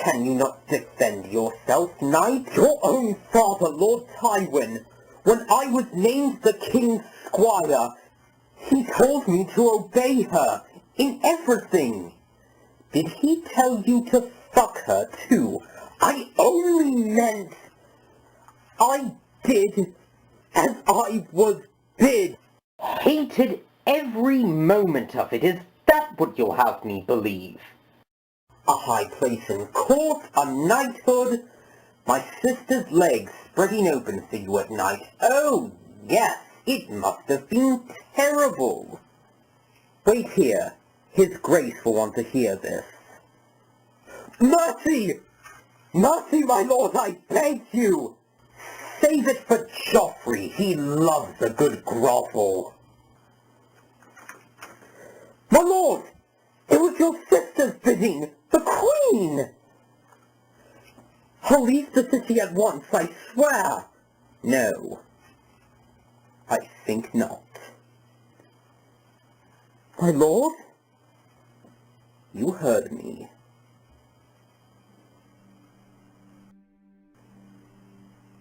Can you not defend yourself, knight? Your own father, Lord Tywin, when I was named the king's squire, he told me to obey her in everything. Did he tell you to fuck her too? I only meant I did as I was bid. Hated every moment of it. Is that what you'll have me believe? A high place in court, a knighthood, my sister's legs spreading open for you at night. Oh, yes, it must have been terrible. Wait here. His Grace will want to hear this. Mercy! Mercy, my lord, I beg you! Save it for Joffrey. He loves a good grovel. My lord! It was your sister's bidding! The Queen! I'll leave the city at once, I swear! No. I think not. My lord? You heard me.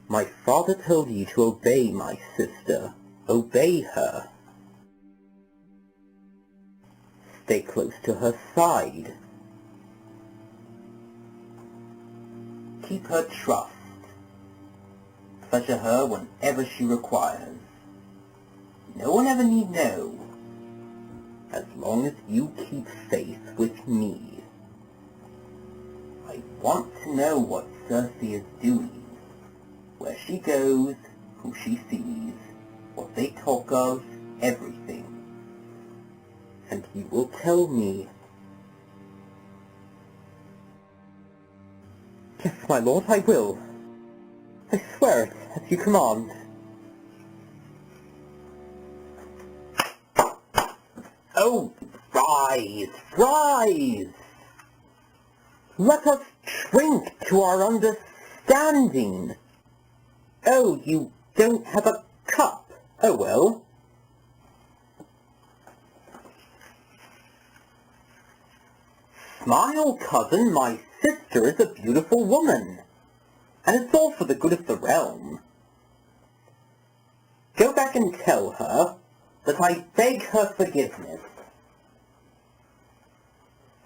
My father told you to obey my sister. Obey her. Stay close to her side. Keep her trust. Pleasure her whenever she requires. No one ever need know. As long as you keep faith with me. I want to know what Cersei is doing. Where she goes, who she sees, what they talk of, everything. And you will tell me. Yes, my lord, I will. I swear it, as you command. Oh, rise, rise! Let us drink to our understanding. Oh, you don't have a cup. Oh well. Smile, cousin, my sister is a beautiful woman, and it's all for the good of the realm. Go back and tell her that I beg her forgiveness,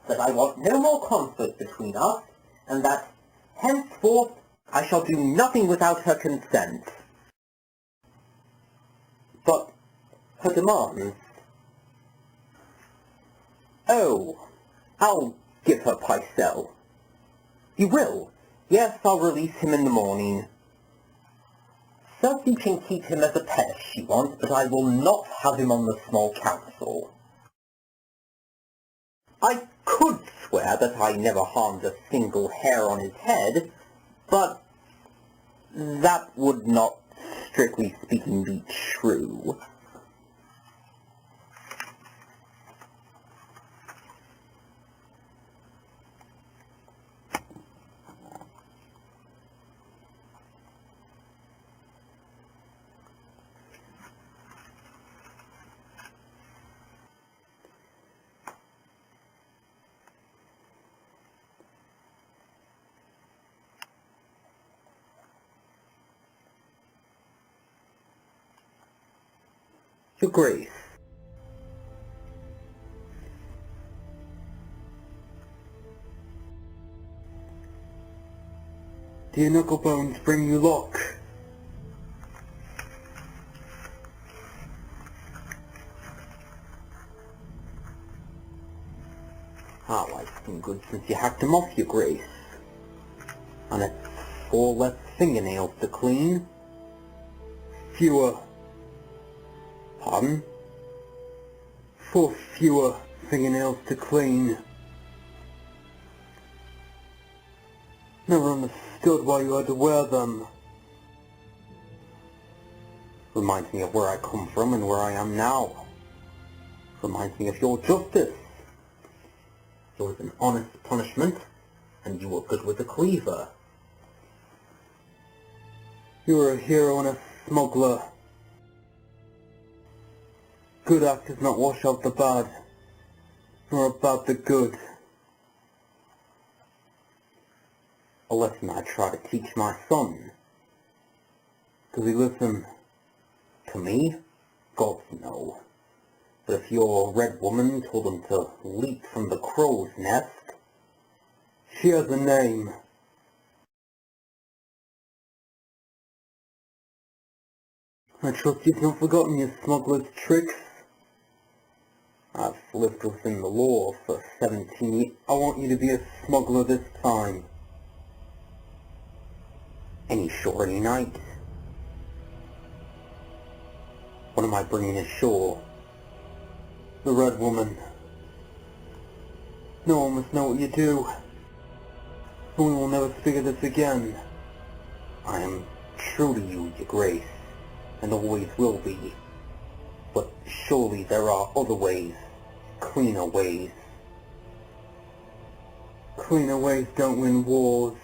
that I want no more conflict between us, and that henceforth I shall do nothing without her consent. But her demands... Oh, I'll give her Pycelle. You will? Yes, I'll release him in the morning. Cersei can keep him as a pet if she wants, but I will not have him on the small council. I could swear that I never harmed a single hair on his head, but that would not, strictly speaking, be true. Your Grace. Dear Knucklebones, bring you luck. How I looking good since you hacked him off, your grace. And it's 4 less fingernails to clean. Fewer... Pardon? 4 fewer fingernails to clean. Never understood why you had to wear them. Reminds me of where I come from and where I am now. Reminds me of your justice. It was an honest punishment, and you were good with a cleaver. You were a hero and a smuggler. Good actors not wash out the bad, nor about the good. A lesson I try to teach my son. Does he listen to me? God, no. But if your red woman told him to leap from the crow's nest, she has a name. I trust you've not forgotten your smuggler's tricks. I've lived within the law for 17 years. I want you to be a smuggler this time. Any shorty night? What am I bringing ashore? The red woman. No one must know what you do. And we will never speak of this again. I am true to you, your grace, and always will be. But surely there are other ways, cleaner ways. Cleaner ways don't win wars.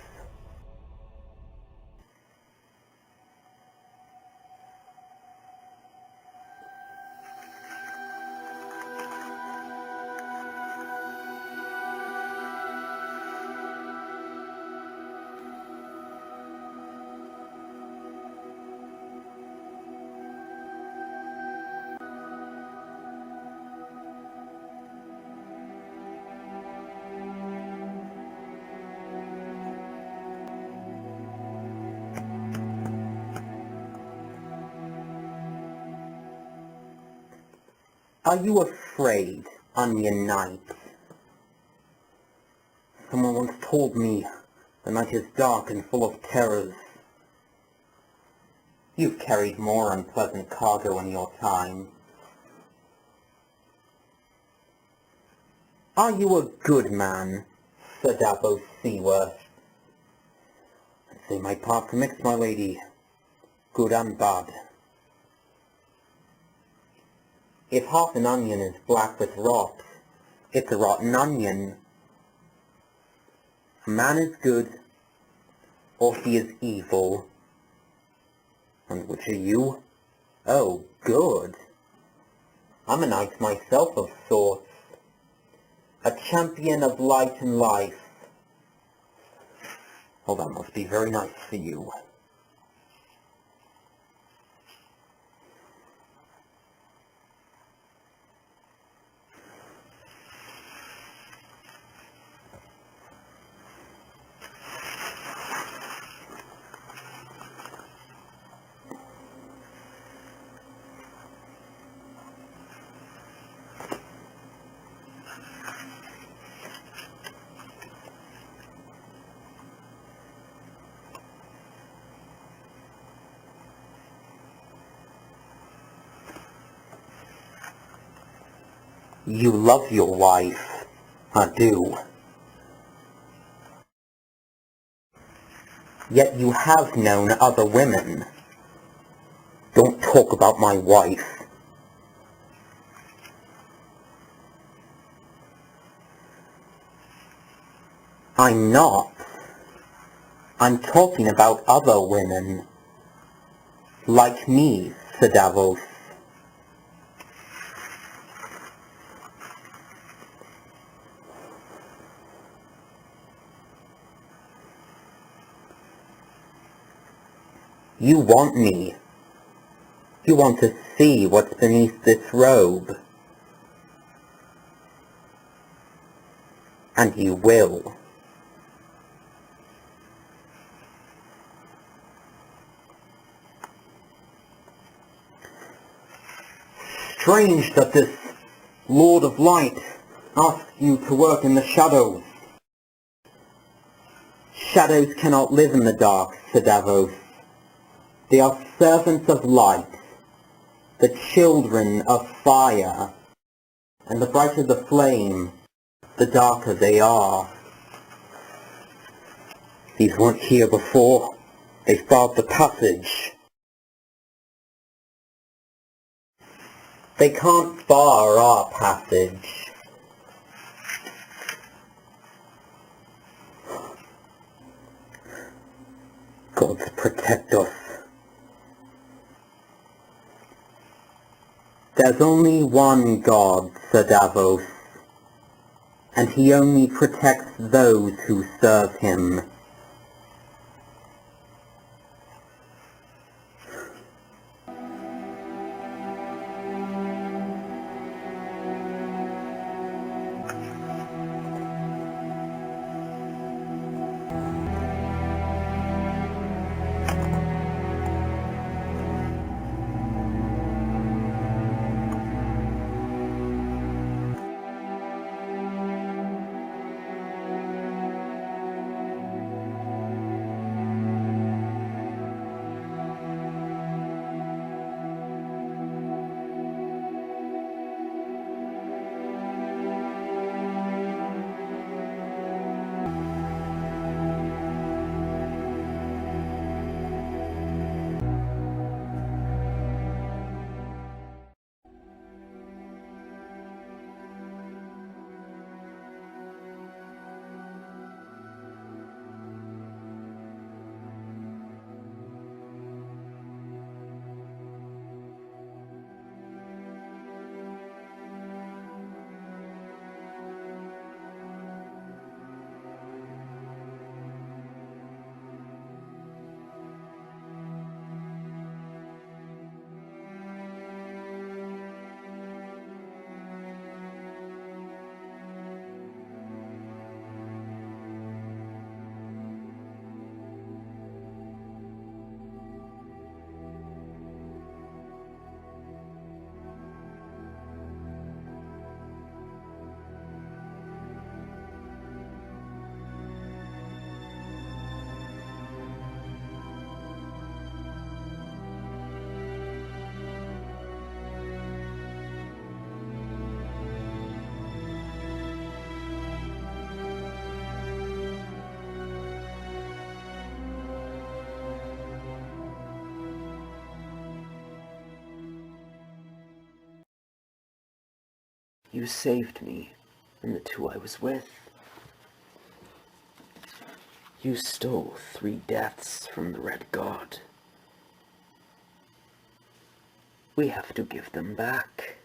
Are you afraid, Onion Knight? Someone once told me the night is dark and full of terrors. You've carried more unpleasant cargo in your time. Are you a good man, Sir Davos Seaworth? I'd say my parts are mixed, my lady, good and bad. If half an onion is black with rot, it's a rotten onion. A man is good, or he is evil. And which are you? Oh, good. I'm a knight myself of sorts. A champion of light and life. Oh, that must be very nice for you. You love your wife, I do. Yet you have known other women. Don't talk about my wife. I'm not. I'm talking about other women. Like me, Sir Davos. You want me. You want to see what's beneath this robe. And you will. Strange that this Lord of Light asks you to work in the shadows. shadows cannot live in the dark, said Davos. They are servants of light, the children of fire, and the brighter the flame, the darker they are. These weren't here before. They barred the passage. They can't bar our passage. Gods protect us. There's only one God, Sir Davos, and he only protects those who serve him. You saved me and the two I was with. You stole 3 deaths from the Red God. We have to give them back.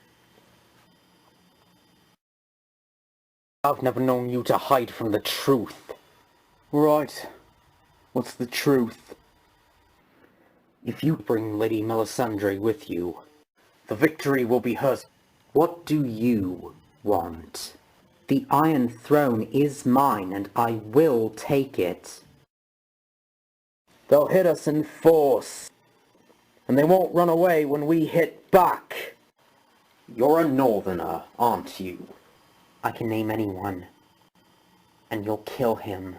I've never known you to hide from the truth. Right. What's the truth? If you bring Lady Melisandre with you, the victory will be hers. What do you want? The Iron Throne is mine, and I will take it. They'll hit us in force, and they won't run away when we hit back. You're a northerner, aren't you? I can name anyone, and you'll kill him.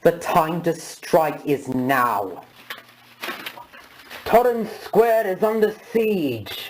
The time to strike is now. Torrens Square is under siege.